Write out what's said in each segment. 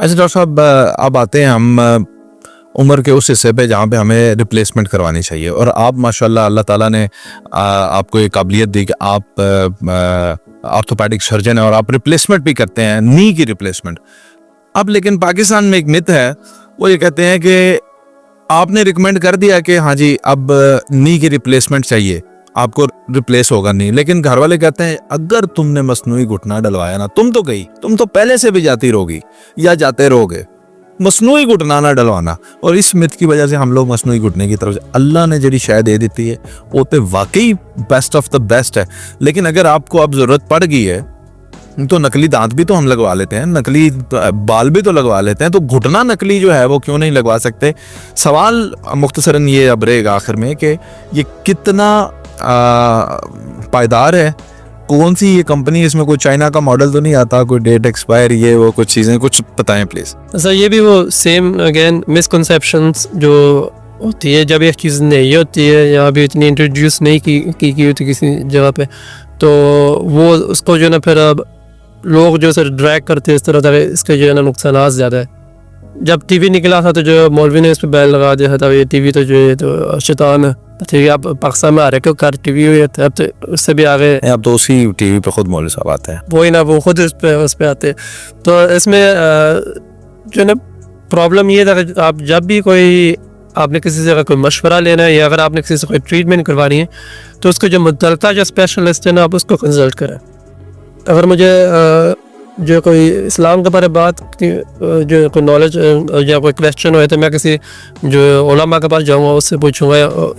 अच्छा डॉक्टर साहब, अब आते हैं हम उम्र के उस हिस्से पे जहाँ पे हमें रिप्लेसमेंट करवानी चाहिए, और आप माशाल्लाह अल्लाह ताला ने आपको ये काबिलियत दी कि आप ऑर्थोपेडिक सर्जन हैं और आप रिप्लेसमेंट भी करते हैं, नी की रिप्लेसमेंट। अब लेकिन पाकिस्तान में एक मिथ है, वो ये कहते हैं कि आपने रिकमेंड कर दिया कि हाँ जी अब नी की रिप्लेसमेंट चाहिए, आपको रिप्लेस होगा नहीं, लेकिन घर वाले कहते हैं अगर तुमने मसनूई घुटना डलवाया ना, तुम तो पहले से भी जाती रहोगी या जाते रहोगे, मसनूई घुटना ना डलवाना। और इस मिथ की वजह से हम लोग मसनूई घुटने की तरफ से अल्लाह ने जी शायद दे दी है वो तो वाकई बेस्ट ऑफ द बेस्ट है, लेकिन अगर आपको अब ज़रूरत पड़ गई है तो नकली दांत भी तो हम लगवा लेते हैं, नकली बाल भी तो लगवा लेते हैं, तो घुटना नकली जो है वो क्यों नहीं लगवा सकते। सवाल मुख्तसरन ये अब रहेगा आखिर में कि ये कितना पायदार है, कौन सी ये कंपनी, इसमें कोई चाइना का मॉडल तो नहीं आता, कोई डेट एक्सपायर ये वो कुछ चीज़ें, कुछ बताएं प्लीज़। सर ये भी वो सेम अगेन मिसकंसेप्शंस जो होती है जब एक चीज़ नहीं होती है या अभी इतनी इंट्रोड्यूस नहीं की होती किसी जगह पे, तो वो उसको जो है ना फिर अब लोग जो सर ड्रैग करते हैं इस तरह इसके जो है ना नुकसान ज़्यादा है। जब टीवी निकला था तो जो मौलवी ने इस पर बैन लगा दिया था, ये टीवी तो जो है तो शैतान है, ठीक है। आप पाकिस्तान में आ रहे क्यों कर टीवी हुई है, अब तो उससे भी आगे अब तो उसी टीवी पे खुद मौलवी साहब आते हैं, वही ना, वो खुद उस पे आते हैं। तो इसमें जो है ना प्रॉब्लम ये था कि आप जब भी कोई आपने किसी से अगर कोई मशवरा लेना है या अगर आपने किसी से कोई ट्रीटमेंट करवानी है तो उसको जो मुतलका जो स्पेशलिस्ट है ना आप उसको कंसल्ट करें। अगर मुझे जो कोई इस्लाम के बारे में बात जो कोई नॉलेज या कोई क्वेश्चन हो तो मैं किसी जो उलमा के पास जाऊँगा उससे पूछूंगा,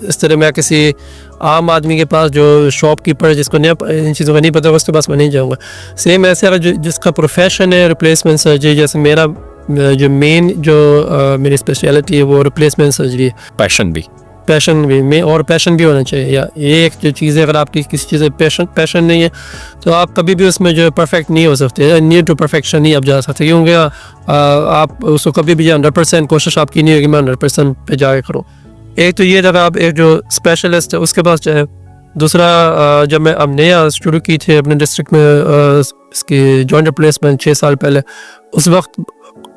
इस तरह मैं किसी आम आदमी के पास जो शॉपकीपर है जिसको नहीं इन चीज़ों का नहीं पता उसके पास मैं नहीं जाऊँगा। सेम ऐसे अगर जिसका प्रोफेशन है रिप्लेसमेंट सर्जरी, जैसे मेरा जो मेन जो मेरी स्पेशलिटी है वो रिप्लेसमेंट सर्जरी है। पैशन भी और पैशन भी होना चाहिए, या ये एक जो चीज़ है अगर आपकी किसी चीज़ में पैशन नहीं है तो आप कभी भी उसमें जो परफेक्ट नहीं हो सकते, नियर टू परफेक्शन नहीं आप जा सकते, क्योंकि आप उसको कभी भी 100% कोशिश आपकी नहीं होगी मैं 100% पे जाके करूँ। एक तो ये अगर आप एक जो स्पेशलिस्ट है उसके पास जाए। दूसरा जब मैं अब नया शुरू की थी अपने डिस्ट्रिक्ट में इसकी जॉइंट रिप्लेसमेंट 6 साल पहले, उस वक्त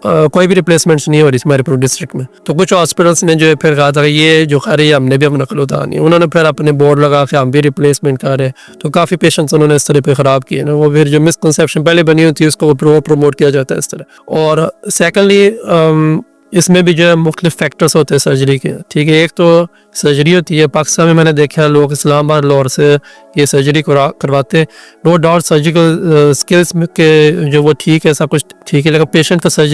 कोई भी रिप्लेसमेंट्स नहीं हो रही थी हमारे पूरे डिस्ट्रिक्ट में। तो कुछ हॉस्पिटल्स ने जो है फिर कहा था कि ये जो खा रही है हमने भी अब नकल उतारनी है, उन्होंने फिर अपने बोर्ड लगा के हम भी रिप्लेसमेंट कर रहे हैं, तो काफ़ी पेशेंट्स उन्होंने इस तरह पे ख़राब किए ना। वो फिर जो मिसकंसेप्शन पहले बनी होती है उसको प्रमोट किया जाता है इस तरह। और सेकेंडली इसमें भी जो है मुख्तलिफ फैक्टर्स होते हैं सर्जरी के, ठीक है। एक तो सर्जरी होती है, पाकिस्तान में मैंने देखा है लोग इस्लामाबाद लाहौर से ये सर्जरी करवाते हैं, नो डाउट सर्जिकल स्किल्स के जो वो ठीक है, सब कुछ ठीक है, लेकिन पेशेंट का सर्जरी